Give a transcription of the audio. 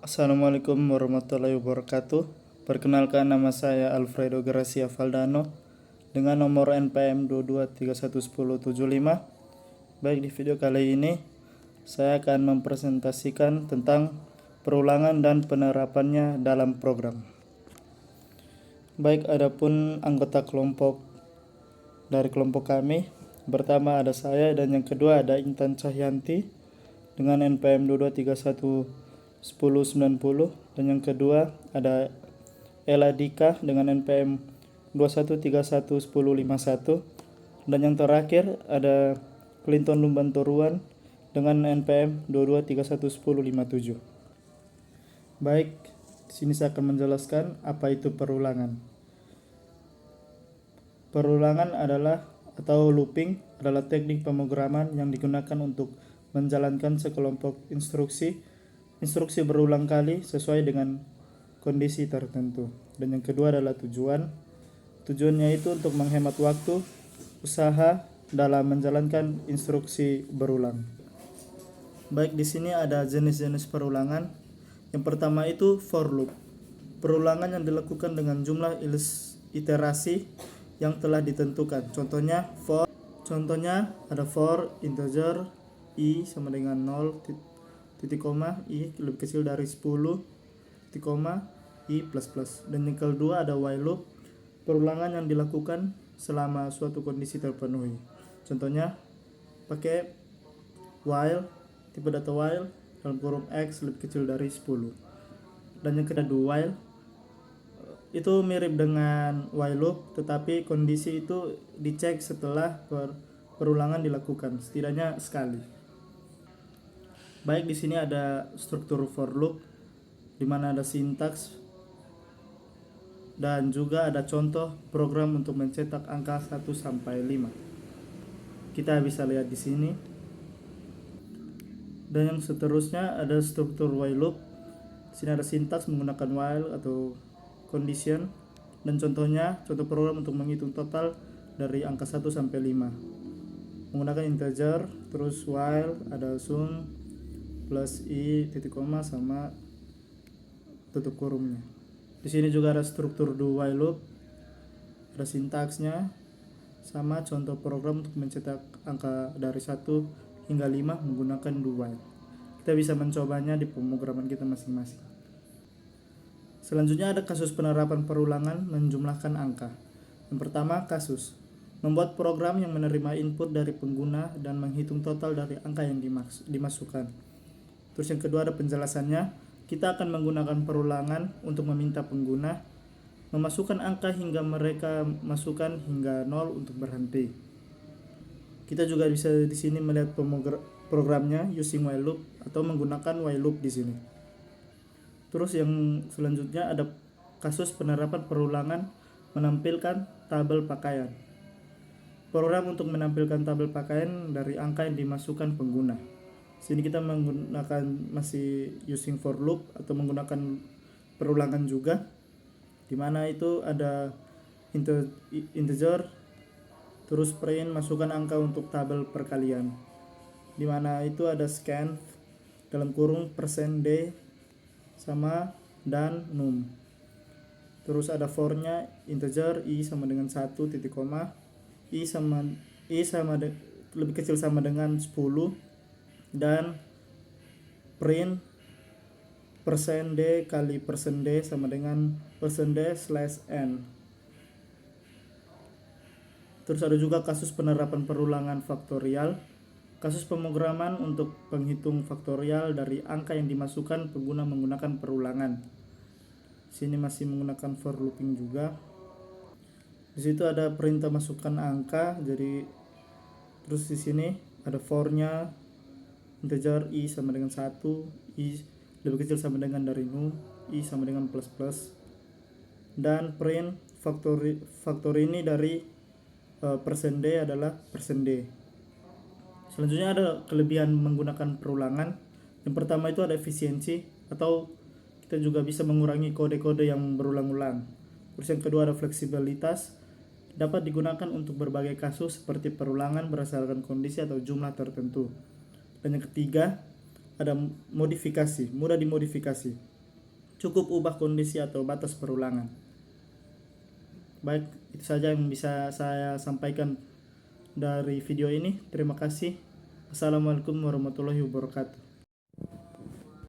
Assalamualaikum warahmatullahi wabarakatuh. Perkenalkan, nama saya Alfredo Gracia Valdano dengan nomor NPM 22311075. Baik, di video kali ini saya akan mempresentasikan tentang perulangan dan penerapannya dalam program. Baik, adapun anggota kelompok dari kelompok kami, pertama ada saya dan yang kedua ada Intan Cahyanti dengan NPM 22311090, dan yang kedua ada Ella Dika dengan NPM 21311051, dan yang terakhir ada Clinton Lumbantoruan dengan NPM 22311057. Baik, di sini saya akan menjelaskan apa itu perulangan. Perulangan adalah atau looping adalah teknik pemrograman yang digunakan untuk menjalankan sekelompok instruksi berulang kali sesuai dengan kondisi tertentu. Dan yang kedua adalah tujuannya itu untuk menghemat waktu usaha dalam menjalankan instruksi berulang. Baik, di sini ada jenis-jenis perulangan. Yang pertama itu for loop, perulangan yang dilakukan dengan jumlah iterasi yang telah ditentukan. Contohnya ada for integer i sama dengan 0, titik koma i lebih kecil dari 10, titik koma i plus plus. Dan yang kedua ada while loop, perulangan yang dilakukan selama suatu kondisi terpenuhi. Contohnya pakai while, tipe data while dalam kurung x lebih kecil dari 10. Dan yang kedua while, itu mirip dengan while loop, tetapi kondisi itu dicek setelah perulangan dilakukan setidaknya sekali. Baik, di sini ada struktur for loop di mana ada sintaks dan juga ada contoh program untuk mencetak angka 1 sampai 5. Kita bisa lihat di sini. Dan yang seterusnya ada struktur while loop. Di sini ada sintaks menggunakan while atau condition, dan contoh program untuk menghitung total dari angka 1 sampai 5 menggunakan integer, terus while ada sum plus i titik koma sama tutup kurungnya. Di sini juga ada struktur do while loop, ada sintaksnya sama contoh program untuk mencetak angka dari 1 hingga 5 menggunakan do while. Kita bisa mencobanya di pemrograman kita masing-masing. Selanjutnya ada kasus penerapan perulangan menjumlahkan angka. Yang pertama, kasus membuat program yang menerima input dari pengguna dan menghitung total dari angka yang dimasukkan. Terus yang kedua ada penjelasannya. Kita akan menggunakan perulangan untuk meminta pengguna memasukkan angka hingga mereka masukkan hingga 0 untuk berhenti. Kita juga bisa di sini melihat programnya using while loop atau menggunakan while loop di sini. Terus yang selanjutnya ada kasus penerapan perulangan menampilkan tabel pakaian. Program untuk menampilkan tabel pakaian dari angka yang dimasukkan pengguna. Sini kita menggunakan masih using for loop atau menggunakan perulangan juga, dimana itu ada integer, terus print masukkan angka untuk tabel perkalian, dimana itu ada scan dalam kurung %d sama dan num. Terus ada for-nya integer i sama dengan 1 titik koma i lebih kecil sama dengan 10, dan print %d kali %d sama dengan %d/n. Terus ada juga kasus penerapan perulangan faktorial, kasus pemrograman untuk penghitung faktorial dari angka yang dimasukkan pengguna menggunakan perulangan. Sini masih menggunakan for looping juga. Di situ ada perintah masukkan angka, jadi terus di sini ada for-nya integer i sama dengan 1, i lebih kecil sama dengan dari num, i sama dengan plus plus, dan print faktor ini dari %d adalah %d. Selanjutnya ada kelebihan menggunakan perulangan. Yang pertama itu ada efisiensi, atau kita juga bisa mengurangi kode-kode yang berulang-ulang. Terus yang kedua ada fleksibilitas, dapat digunakan untuk berbagai kasus seperti perulangan berdasarkan kondisi atau jumlah tertentu. Dan yang ketiga ada modifikasi, mudah dimodifikasi. cukup ubah kondisi atau batas perulangan. Baik, itu saja yang bisa saya sampaikan dari video ini. Terima kasih. Assalamualaikum warahmatullahi wabarakatuh.